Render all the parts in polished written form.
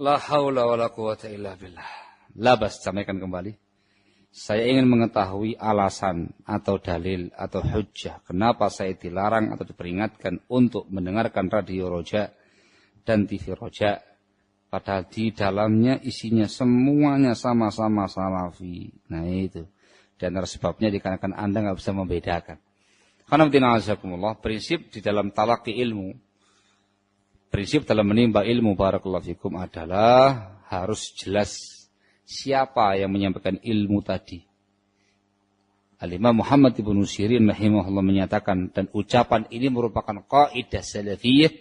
La haula wala quwata illa billah. Labas, sampaikan kembali. Saya ingin mengetahui alasan atau dalil atau hujjah kenapa saya dilarang atau diperingatkan untuk mendengarkan radio Roja dan TV Roja. Padahal di dalamnya isinya semuanya sama-sama salafi. Nah itu. Dan sebabnya dikarenakan Anda nggak bisa membedakan. Karena prinsip di dalam talaqi ilmu, prinsip dalam menimba ilmu barakallahu fikum adalah harus jelas siapa yang menyampaikan ilmu tadi. Al-Imam Muhammad ibn Sirin rahimahullah menyatakan, dan ucapan ini merupakan kaidah salafiyah,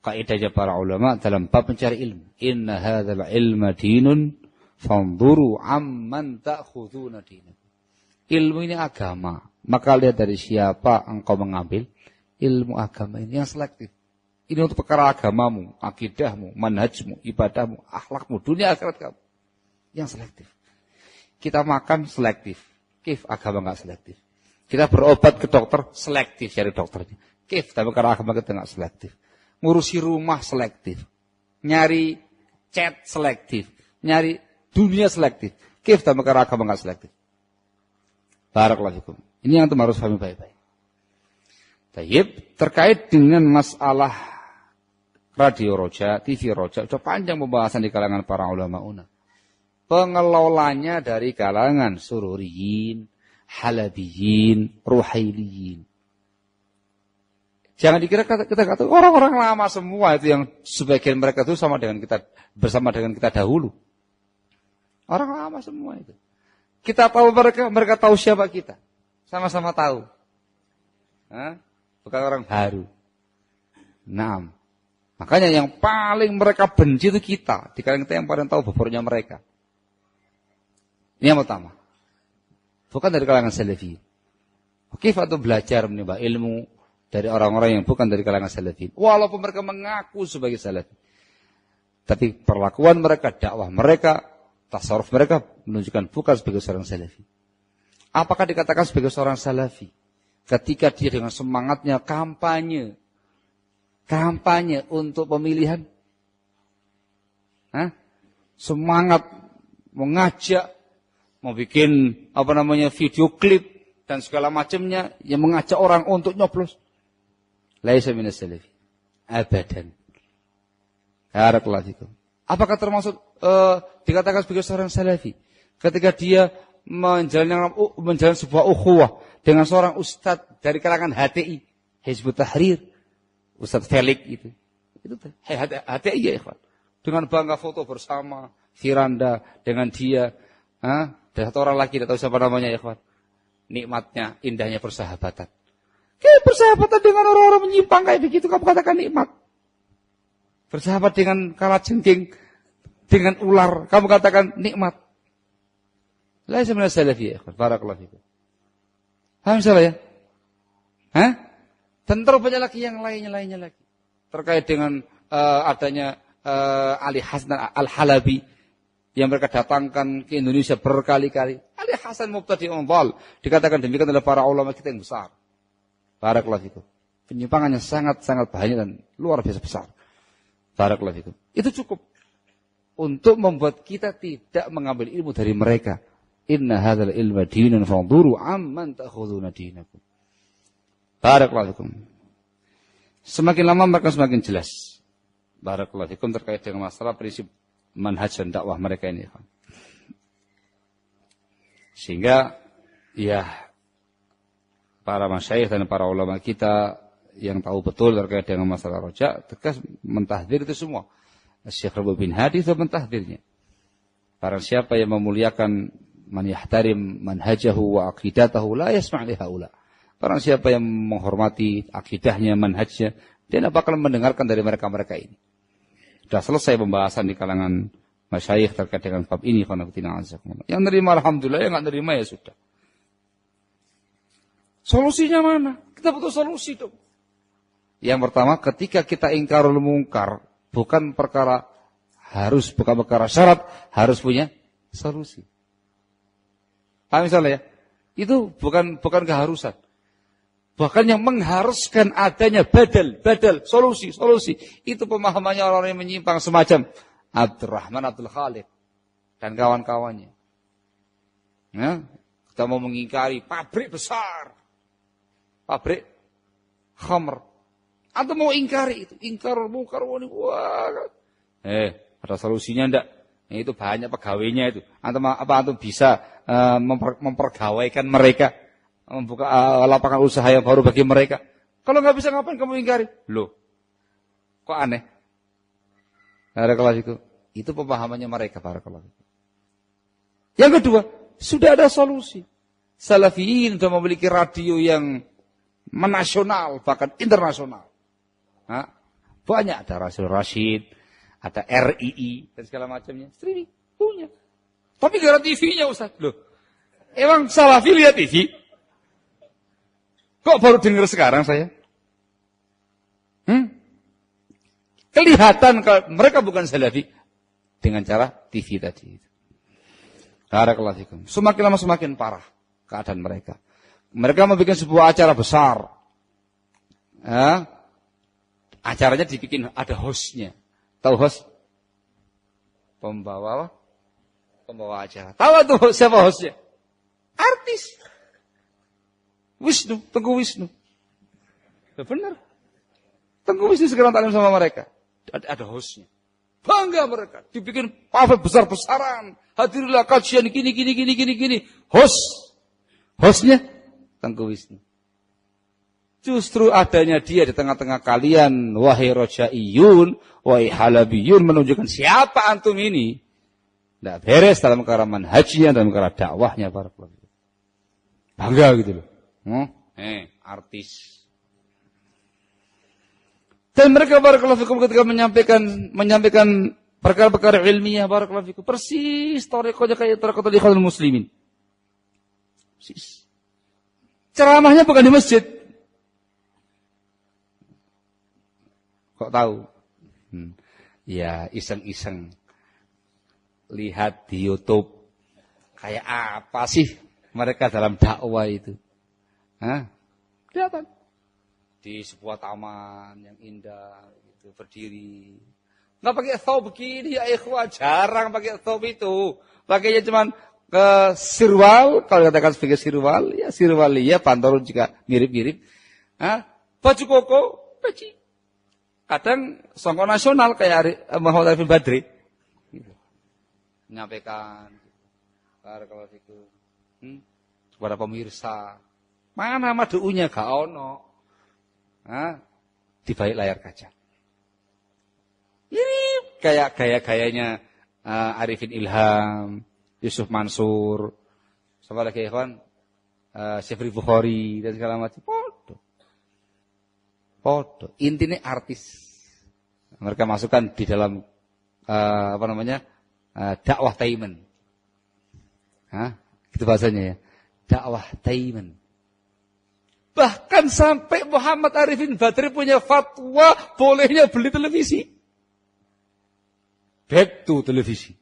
kaidah para ulama dalam bab mencari ilmu. Inna hadzal ilma dinun fanzuru amman ta'khuduna dinakum. Ilmu ini agama, maka lihat dari siapa engkau mengambil ilmu agama ini yang selektif. Ini untuk perkara agamamu, akidahmu, manhajmu, ibadahmu, akhlakmu, dunia akhirat kamu. Yang selektif. Kita makan selektif. Kif agama enggak selektif. Kita berobat ke dokter selektif cari dokternya. Kif tapi perkara agama kita enggak selektif. Ngurusi rumah selektif. Nyari chat selektif. Nyari dunia selektif. Kif tapi perkara agama enggak selektif. Barakallahu fikum. Ini yang harus pahami baik-baik. Tayyib, terkait dengan masalah radio Roja, TV Roja, sudah panjang pembahasan di kalangan para ulama una. Pengelolanya dari kalangan sururiyin, halabiyin, ruhailiyin. Jangan dikira kita kata orang-orang lama semua itu yang sebagian mereka itu sama dengan kita, bersama dengan kita dahulu. Orang lama semua itu. Kita tahu mereka tahu siapa kita. Sama-sama tahu. Bukan orang baru. Nah, makanya yang paling mereka benci itu kita. Dikarenakan kita yang paling tahu bobornya mereka. Ini yang pertama. Bukan dari kalangan salafi. Kifat itu belajar menimba ilmu dari orang-orang yang bukan dari kalangan salafi. Walaupun mereka mengaku sebagai salafi. Tapi perlakuan mereka, dakwah mereka, tasawuf mereka menunjukkan bukan sebagai seorang salafi. Apakah dikatakan sebagai seorang salafi? Ketika dia dengan semangatnya kampanye. Kampanye untuk pemilihan. Semangat mengajak, mau bikin video klip dan segala macamnya yang mengajak orang untuk nyoblos. Laisa minas salafi. Abadan. Barakallahu fikum. Apakah termasuk dikatakan sebagai seorang salafi ketika dia menjalani sebuah ukhuwah dengan seorang ustadz dari kalangan HTI, Hizbut Tahrir, Ustadz Felix itu HTI ya ikhwan. Dengan bangga foto bersama Firanda dengan dia, dan satu orang lagi, tidak tahu siapa namanya ya ikhwan. Nikmatnya, indahnya persahabatan. Kayak persahabatan dengan orang-orang menyimpang kayak begitu kamu katakan nikmat. Bersahabat dengan kalajengking, dengan ular, kamu katakan nikmat. Laisa minas salafi ya ikhwan. Barakallahu fikum. Paham salah ya? Dan terus banyak lagi yang lainnya lagi. Terkait dengan adanya Ali Hasan Al-Halabi yang mereka datangkan ke Indonesia berkali-kali. Ali Hasan mubtadi'un dhal. Dikatakan demikian oleh para ulama kita yang besar. Barakallahu fikum. Penyimpangannya sangat-sangat bahaya dan luar biasa besar. Barakallahu fikum. Itu cukup untuk membuat kita tidak mengambil ilmu dari mereka. Inna hadzal ilma dinun fanzuru amman ta'khuduna dinakum. Barakallahu fikum. Semakin lama mereka semakin jelas. Barakallahu fikum terkait dengan masalah prinsip manhaj dan dakwah mereka ini. Sehingga ya para masyayikh dan para ulama kita yang tahu betul terkait dengan masalah roja tegas mentahdir itu semua. Syekh Rabi bin Hadi itu mentahdirnya. Barang siapa yang memuliakan man yahtarim manhajahu wa aqidatahu la yasma' li haula. Barang siapa yang menghormati akidahnya, manhajnya, dia tidak bakal mendengarkan dari mereka-mereka ini. Sudah selesai pembahasan di kalangan masyayikh terkait dengan bab ini. Yang nerima alhamdulillah, yang enggak nerima ya sudah. Solusinya mana? Kita butuh solusi dong. Yang pertama, ketika kita ingkarul mungkar, bukan perkara syarat, harus punya solusi. Paham misalnya ya? Itu bukan keharusan. Bahkan yang mengharuskan adanya badal, solusi. Itu pemahamannya orang yang menyimpang semacam Abdurrahman Abdul Khalid dan kawan-kawannya. Ya, kita mau mengingkari pabrik besar, pabrik khamr. Atau mau ingkari itu, ingkar mungkar wah. Ada solusinya enggak? Itu banyak pegawainya itu. Antum bisa mempergawaikan mereka, membuka lapangan usaha yang baru bagi mereka. Kalau nggak bisa ngapain kamu ingkari? Loh, kok aneh? Barakallahu. Itu pemahamannya mereka, barakallahu. Yang kedua, sudah ada solusi. Salafiyin sudah memiliki radio yang menasional, bahkan internasional. Nah, banyak, ada Rasul Rashid, ada RII, dan segala macamnya. Streaming, punya. Tapi gak ada TV-nya, Ustaz. Loh, emang Salafi lihat TV? Kok baru dengar sekarang saya? Kelihatan kalau mereka bukan Salafi dengan cara TV tadi. Barakallahu fikum. Semakin lama semakin parah keadaan mereka. Mereka membuat sebuah acara besar. Ya. Acaranya dibikin ada hostnya. Tahu host? Pembawa acara. Tahu tuh siapa hostnya? Artis. Wisnu, Tengku Wisnu. Benar. Tengku Wisnu sekarang taklim sama mereka. Ada hostnya. Bangga mereka. Dibikin pamflet besar-besaran. Hadirilah kajian gini. Hostnya Tengku Wisnu. Justru adanya dia di tengah-tengah kalian, wahai rojaiyun, wahai halabiyun, menunjukkan siapa antum ini. Tidak beres dalam perkara manhajnya, dalam perkara dakwahnya. Bangga gitu loh. Artis. Dan mereka barakallahu fikum ketika menyampaikan perkara-perkara ilmiah barakallahu fikum persis tarekohnya kayak tarekohul ikhwanul muslimin. Persis. Ceramahnya bukan di masjid. Kok tahu? Ya, iseng-iseng lihat di YouTube kayak apa sih mereka dalam dakwah itu. Kelihatan di sebuah taman yang indah itu berdiri. Enggak pakai thawb begini ya ikhwan, jarang pakai thawb itu. Pakainya cuman sirwal, kalau katakan sebagai sirwal ya pantalon juga mirip-mirip. Baju koko, baju. Kadang songkok nasional kayak Muhammad Arifin Badri. Menyampaikan barakallahu fikum. Kepada pemirsa. Mana madu'unya gak ono. Di balik layar kaca. Ini kayak gaya-gayanya Arifin Ilham, Yusuf Mansur, sama lagi kawan Syafri Bukhari dan segala macam. Podo. Intinya artis. Mereka masukkan di dalam dakwah taimen. Itu bahasanya ya. Dakwah taimen. Bahkan sampai Muhammad Arifin Badri punya fatwa bolehnya beli televisi. Back to televisi.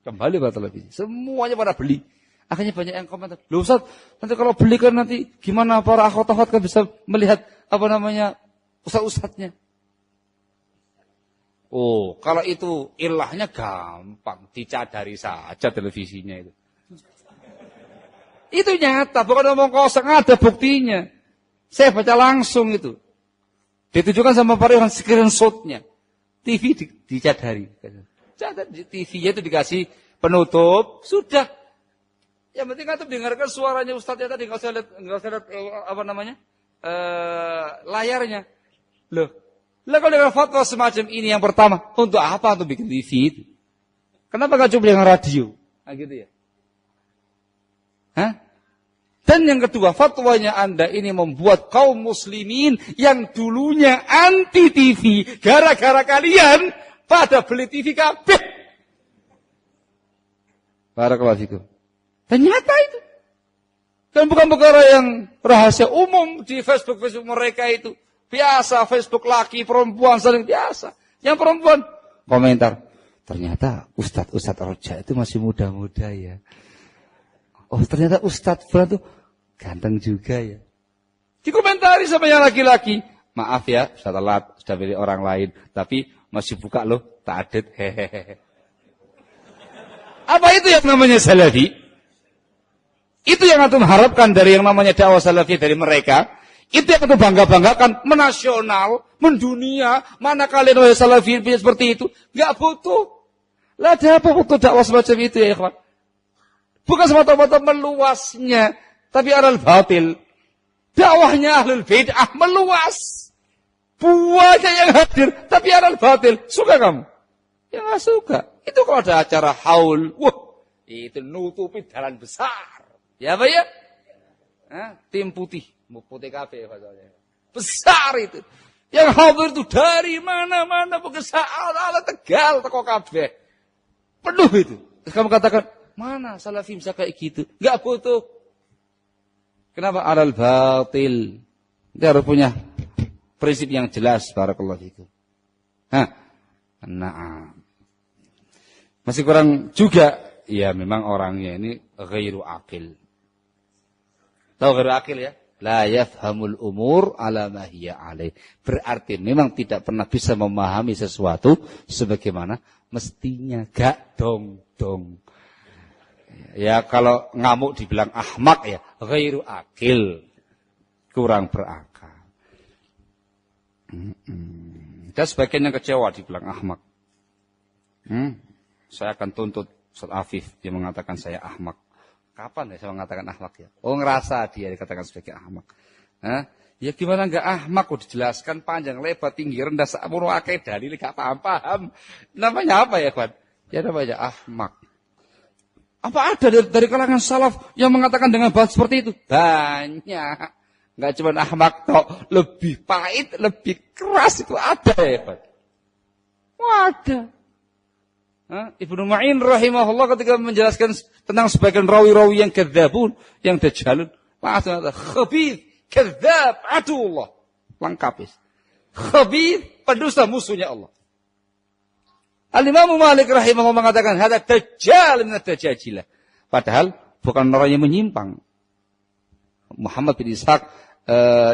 Kembali pada televisi. Semuanya pada beli. Akhirnya banyak yang komentar. Loh Ustaz, nanti kalau beli kan nanti gimana para akhwat-akhwat kan bisa melihat ustaz-ustaznya. Oh, kalau itu ilahnya gampang. Dicadari saja televisinya itu. Itu nyata, bukan ngomong kosong, ada buktinya. Saya baca langsung itu. Ditujukan sama para orang screenshotnya. TV dicadari. TV-nya itu dikasih penutup, sudah. Yang penting kan dengarkan suaranya ustaznya tadi, nggak usah lihat layarnya. Loh, kalau dengan fatwa semacam ini yang pertama, untuk apa untuk bikin TV itu? Kenapa nggak coba dengan radio? Gitu ya. Dan yang kedua, fatwanya Anda ini membuat kaum muslimin yang dulunya anti TV, gara-gara kalian pada beli TV kabeh. Barakallahu fikum. Dan nyata itu. Dan bukan perkara yang rahasia umum di Facebook mereka itu. Biasa, Facebook laki, perempuan saling biasa. Yang perempuan komentar, ternyata Ustadz Roja itu masih muda-muda ya. Oh ternyata Ustadz Fulan tuh ganteng juga ya. Dikomentari sama yang laki-laki. Maaf ya, sudah telat, sudah pilih orang lain. Tapi Masih buka loh, ta'adud. Hehehe. Apa itu yang namanya salafi? Itu yang antum harapkan dari yang namanya dakwah salafi dari mereka. Itu yang antum bangga-banggakan, menasional, mendunia. Mana kalian wahai salafi seperti itu? Enggak butuh. Lah ada apa butuh dakwah semacam itu ya ikhwan? Bukan semata-mata meluasnya, tapi alal batil. Dakwahnya ahlul bid'ah meluas. Banyak yang hadir, tapi alal batil. Suka kamu? Ya nggak suka. Itu kalau ada acara haul, wah, itu nutupi jalan besar. Ya apa ya? Tim putih, putih kafe maksudnya. Besar itu. Yang hadir itu dari mana-mana, bukan ala Tegal, teko kafe. Penuh itu. Terus kamu katakan, mana salafi bisa kayak gitu? Nggak butuh. Kenapa alal batil? Dia harus punya prinsip yang jelas, barakallahu fikum. Nah. Masih kurang juga, ya memang orangnya ini ghairu aqil. Tahu ghairu aqil ya? La yafhamul umur ala ma hiya alaih. Berarti memang tidak pernah bisa memahami sesuatu sebagaimana mestinya. Gak dong. Ya kalau ngamuk dibilang ahmak ya, ghairu aqil. Kurang berakal. Dan sebagian yang kecewa dibilang ahmak. Saya akan tuntut Ustaz Afif, dia mengatakan saya ahmak. Kapan ya saya mengatakan ahmak ya? Oh ngerasa dia dikatakan sebagai ahmak. Ya gimana enggak ahmak? Dijelaskan panjang, lebar, tinggi, rendah, seumur wakai dalil enggak paham. Namanya apa ya kawan? Ya namanya ahmak. Apa ada dari kalangan salaf yang mengatakan dengan bahasa seperti itu? Banyak. Enggak cuma ahmak tok, lebih pahit, lebih keras itu ada ya kawan. Ada. Ibnu Ma'in rahimahullah ketika menjelaskan tentang sebagian rawi-rawi yang kadzabun, yang dajjalun, langsung ada khabith, kadzab, aduullah. Lengkap is. Khabith, pendusta musuhnya Allah. Al-Imam Malik rahimahullah mengatakan hada dajjal min ad-dajjajilah. Padahal bukan orang yang menyimpang. Muhammad bin Ishaq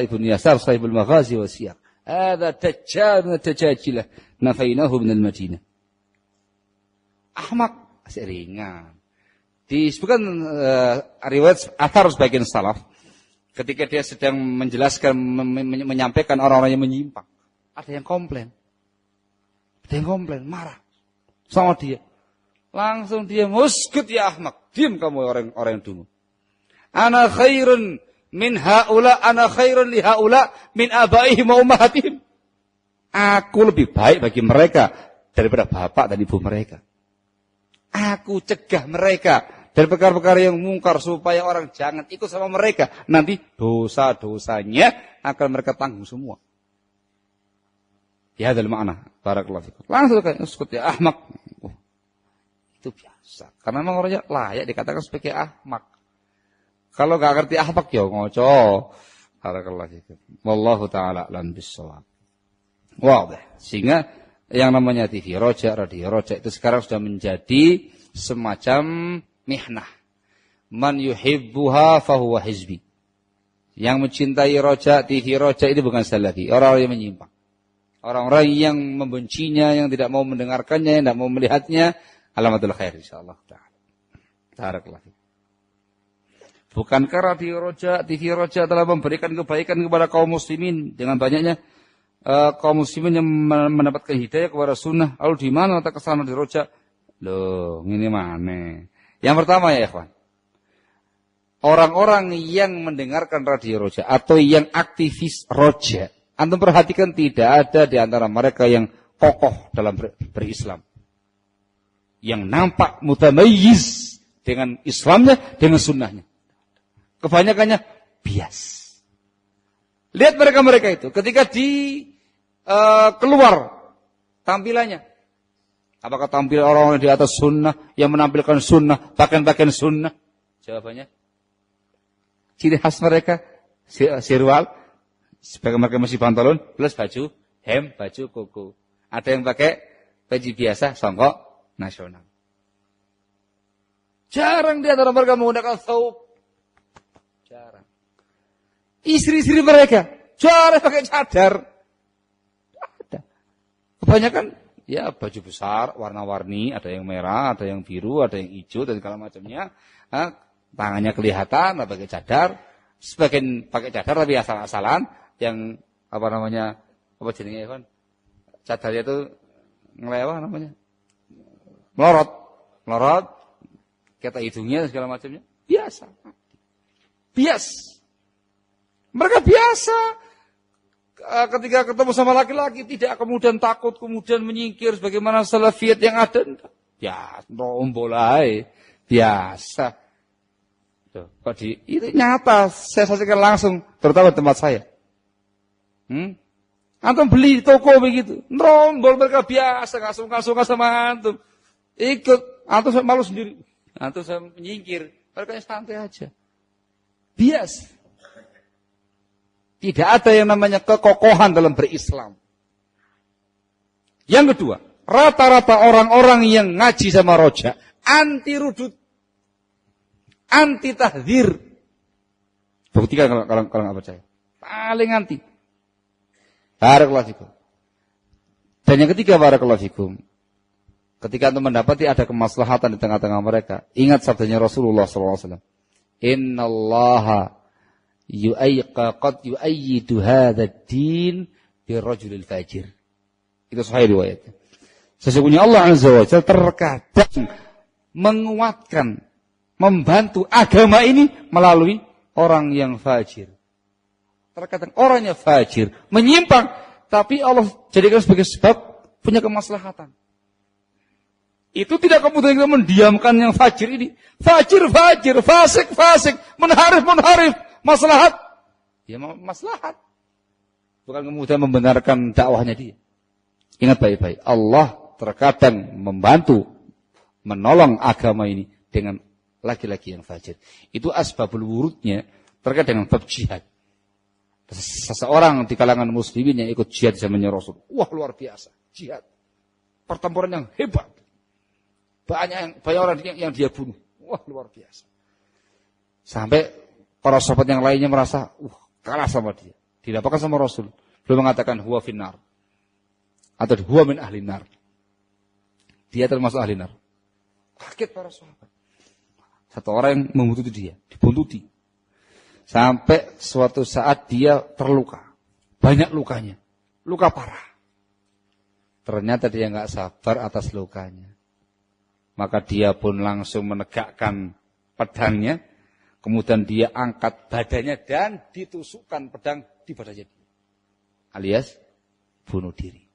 Ibnu Yasar sahibul Maghazi wa Siyar. Hada dajjal min ad-dajjajilah. Nafainahu min al-Madinah. Ahmak ringan. Disebutkan riwayat athar sebagian salaf ketika dia sedang menjelaskan menyampaikan orang-orang yang menyimpang. Ada yang komplain. Marah sama dia. Langsung dia muskut ya ahmak. Diam kamu orang-orang yang dulu. Ana khairun min haula, ana khairun li haula min abaihim wa ummahatihim. Aku lebih baik bagi mereka daripada bapak dan ibu mereka. Aku cegah mereka dari perkara-perkara yang mungkar supaya orang jangan ikut sama mereka. Nanti dosa-dosanya akan mereka tanggung semua. Ya, adalah makna. Barakallahu fikum. Langsung kayak uskut ya ahmak. Itu biasa. Karena memang orangnya layak dikatakan sebagai ahmak. Kalau enggak ngerti ahmak ya ngoco. Barakallahu fikum. Wallahu taala a'lam bissawab. Wadah. Sehingga yang namanya TV Roja, radio Roja itu sekarang sudah menjadi semacam mihnah. Man yuhibbuha fahuwa hizbi. Yang mencintai Roja, TV Roja itu bukan salafi, orang-orang yang menyimpang. Orang-orang yang membencinya, yang tidak mau mendengarkannya, yang tidak mau melihatnya, alamatul khair insyaallah taala. Barakallahu. Bukankah radio Roja, TV Roja telah memberikan kebaikan kepada kaum muslimin dengan banyaknya kaum muslimin yang mendapatkan hidayah kepada sunnah. Lalu di mana letak kesana di Roja? Loh, ini mana? Yang pertama ya ikhwan. Orang-orang yang mendengarkan radio Roja atau yang aktivis Roja, antum perhatikan tidak ada di antara mereka yang kokoh dalam berislam. Yang nampak mutamayyiz dengan Islamnya, dengan sunnahnya. Kebanyakannya bias. Lihat mereka-mereka itu ketika keluar tampilannya. Apakah tampil orang-orang di atas sunnah, yang menampilkan sunnah, pakaian-pakaian sunnah? Jawabannya, ciri khas mereka, sirwal, sebagai mereka masih pantalon, plus baju, baju koko. Ada yang pakai baju biasa, songkok, nasional. Jarang di antara mereka menggunakan thawb. Jarang. Istri-istri mereka, jarang pakai cadar. Kebanyakan ya baju besar, warna-warni, ada yang merah, ada yang biru, ada yang hijau, dan segala macamnya. Tangannya kelihatan, pakai cadar. Sebagian pakai cadar tapi asal-asalan. Yang apa namanya, apa jenisnya Evan? Cadarnya itu ngelewah namanya. Melorot, kata hidungnya dan segala macamnya. Biasa. Mereka biasa. Ketika ketemu sama laki-laki tidak kemudian takut, kemudian menyingkir sebagaimana salafiyat yang ada. Ya, rombol aja. Biasa. Tuh, itu nyata, saya saksikan langsung, terutama tempat saya. Antum beli di toko begitu, rombol mereka biasa, nggak suka sama antum. Ikut, antum malu sendiri. Antum saya menyingkir, mereka santai aja. Biasa. Tidak ada yang namanya kekokohan dalam berislam. Yang kedua, rata-rata orang-orang yang ngaji sama roja, anti rudud, anti tahdzir. Buktikan kalau nggak percaya. Paling anti. Barakallahu fikum. Dan yang ketiga, barakallahu fikum. Ketika antum mendapati ada kemaslahatan di tengah-tengah mereka, ingat sabdanya Rasulullah SAW. Innallaha qad yu'ayyidu hadzal din birrajulil fajir. Itu sahih riwayatnya. Sesungguhnya Allah Azza wa Jalla terkadang menguatkan, membantu agama ini melalui orang yang fajir. Terkadang orangnya fajir, menyimpang, tapi Allah jadikan sebagai sebab punya kemaslahatan. Itu tidak kemudian kita mendiamkan yang fajir ini. Fajir, fasik, munharif, maslahat. Ya maslahat. Bukan kemudian membenarkan dakwahnya dia. Ingat baik-baik. Allah terkadang membantu, menolong agama ini dengan laki-laki yang fajir. Itu asbabul wurudnya terkait dengan bab jihad. Seseorang di kalangan muslimin yang ikut jihad zamannya Rasul. Wah, luar biasa. Jihad. Pertempuran yang hebat. Banyak orang yang dia bunuh. Wah, luar biasa. Sampai para sahabat yang lainnya merasa, kalah sama dia. Didapatkan sama Rasul. Beliau mengatakan, huwa finnar. Atau huwa min ahli nar. Dia termasuk ahli nar. Kaget para sahabat. Satu orang yang membuntuti dia. Dibuntuti. Sampai suatu saat dia terluka. Banyak lukanya. Luka parah. Ternyata dia nggak sabar atas lukanya. Maka dia pun langsung menegakkan pedangnya. Kemudian dia angkat badannya dan ditusukkan pedang di badannya dia. Alias bunuh diri.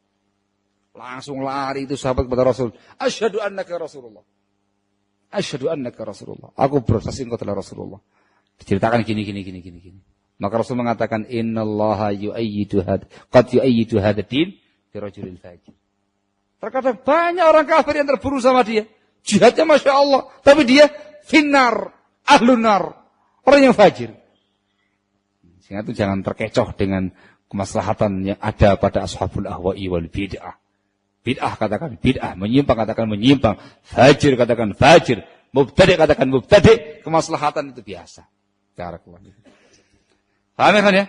Langsung lari itu sahabat kepada Rasul. Asyhadu annaka Rasulullah. Asyhadu annaka Rasulullah. Aku bersaksi engkau adalah Rasulullah. Diceritakan gini. Maka Rasul mengatakan innallaha qad yu'ayyidu hadzal din bi rajulil fajir. Terkadang banyak orang kafir yang terbunuh sama dia. Jihadnya Masya Allah. Tapi dia finnar, ahlunar. Orang yang fajir. Sehingga itu jangan terkecoh dengan kemaslahatan yang ada pada ashabul ahwa'i wal bid'ah. Bid'ah katakan bid'ah. Menyimpang katakan menyimpang. Fajir katakan fajir. Mubtadi' katakan mubtadi'. Kemaslahatan itu biasa. Paham ya kan ya?